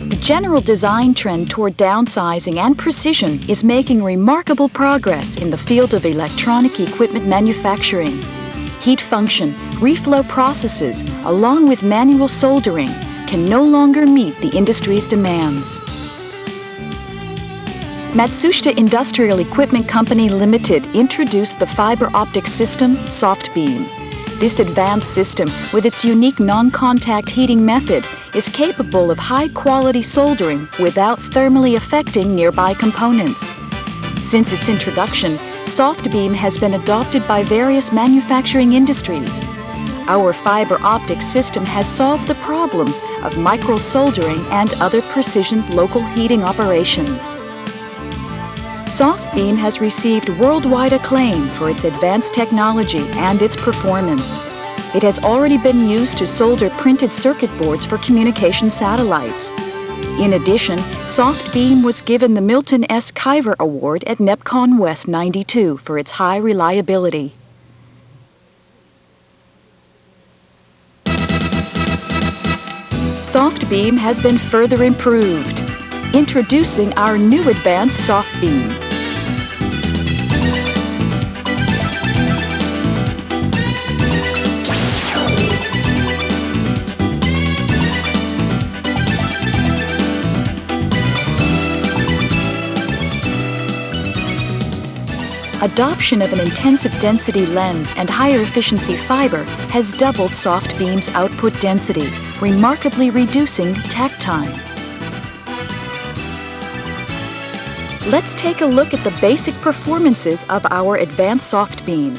The general design trend toward downsizing and precision is making remarkable progress in the field of electronic equipment manufacturing. Heat function, reflow processes, along with manual soldering, can no longer meet the industry's demands. Matsushita Industrial Equipment Company Limited introduced the fiber optic system, SoftBeam. This advanced system, with its unique non-contact heating method, is capable of high-quality soldering without thermally affecting nearby components. Since its introduction, SoftBeam has been adopted by various manufacturing industries. Our fiber optic system has solved the problems of micro-soldering and other precision local heating operations. SoftBeam has received worldwide acclaim for its advanced technology and its performance. It has already been used to solder printed circuit boards for communication satellites. In addition, SoftBeam was given the Milton S. Kiver Award at NEPCON West '92 for its high reliability. SoftBeam has been further improved. Introducing our new advanced SoftBeam. Adoption of an intensive density lens and higher efficiency fiber has doubled SoftBeam's output density, remarkably reducing takt time. Let's take a look at the basic performances of our advanced SoftBeam.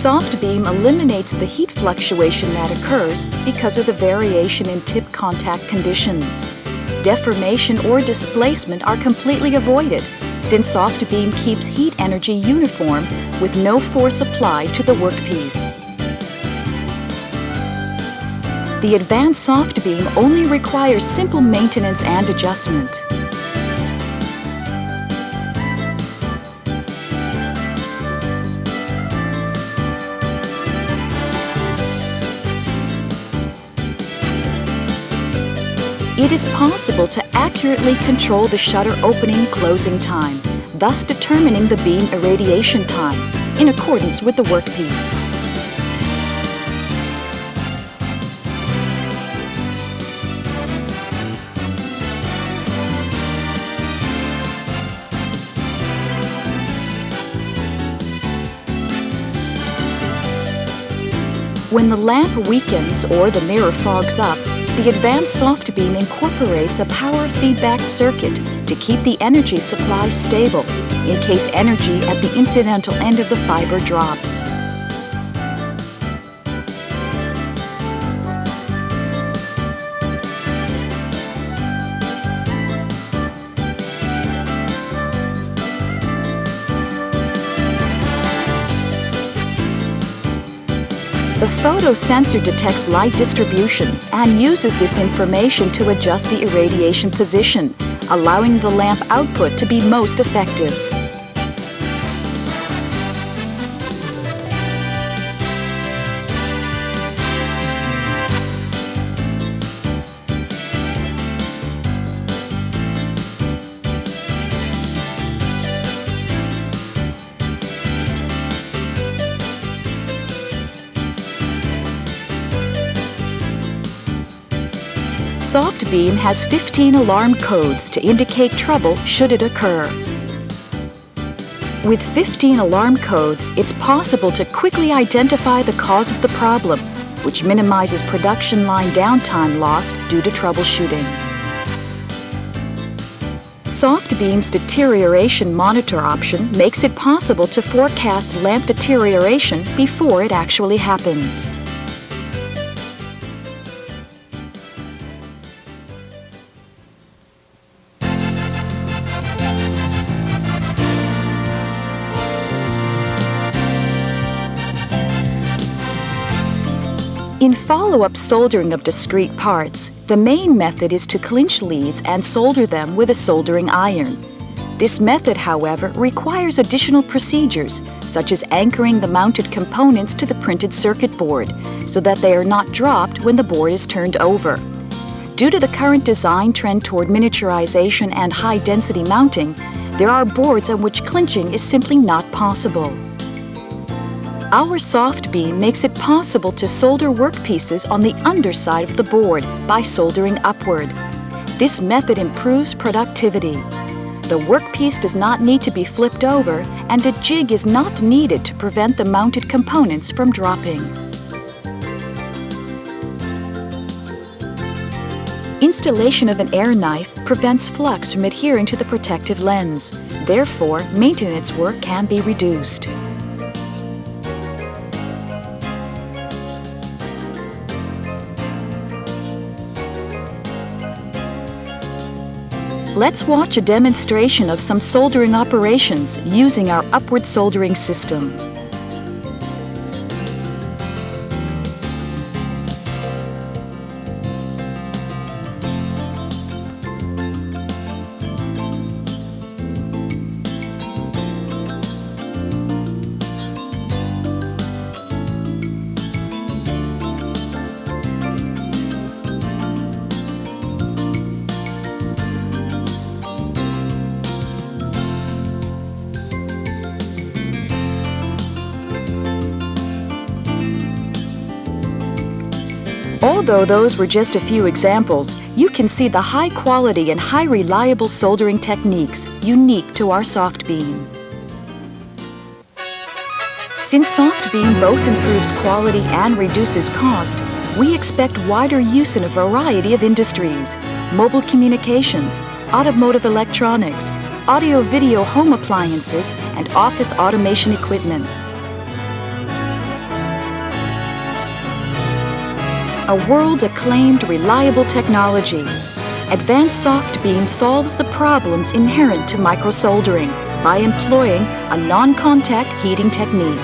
SoftBeam eliminates the heat fluctuation that occurs because of the variation in tip contact conditions. Deformation or displacement are completely avoided, since SoftBeam keeps heat energy uniform with no force applied to the workpiece. The advanced SoftBeam only requires simple maintenance and adjustment. It is possible to accurately control the shutter opening-closing time, thus determining the beam irradiation time, in accordance with the workpiece. When the lamp weakens or the mirror fogs up, the advanced SoftBeam incorporates a power feedback circuit to keep the energy supply stable in case energy at the incidental end of the fiber drops. The photosensor detects light distribution and uses this information to adjust the irradiation position, allowing the lamp output to be most effective. SoftBeam has 15 alarm codes to indicate trouble should it occur. With 15 alarm codes, it's possible to quickly identify the cause of the problem, which minimizes production line downtime lost due to troubleshooting. SoftBeam's deterioration monitor option makes it possible to forecast lamp deterioration before it actually happens. In follow-up soldering of discrete parts, the main method is to clinch leads and solder them with a soldering iron. This method, however, requires additional procedures, such as anchoring the mounted components to the printed circuit board so that they are not dropped when the board is turned over. Due to the current design trend toward miniaturization and high-density mounting, there are boards on which clinching is simply not possible. Our soft beam makes it possible to solder workpieces on the underside of the board by soldering upward. This method improves productivity. The workpiece does not need to be flipped over, and a jig is not needed to prevent the mounted components from dropping. Installation of an air knife prevents flux from adhering to the protective lens. Therefore, maintenance work can be reduced. Let's watch a demonstration of some soldering operations using our upward soldering system. Although those were just a few examples, you can see the high quality and high reliable soldering techniques unique to our soft beam. Since soft beam both improves quality and reduces cost, we expect wider use in a variety of industries: mobile communications, automotive electronics, audio-video home appliances, and office automation equipment. A world-acclaimed, reliable technology, Advanced Soft Beam solves the problems inherent to microsoldering by employing a non-contact heating technique.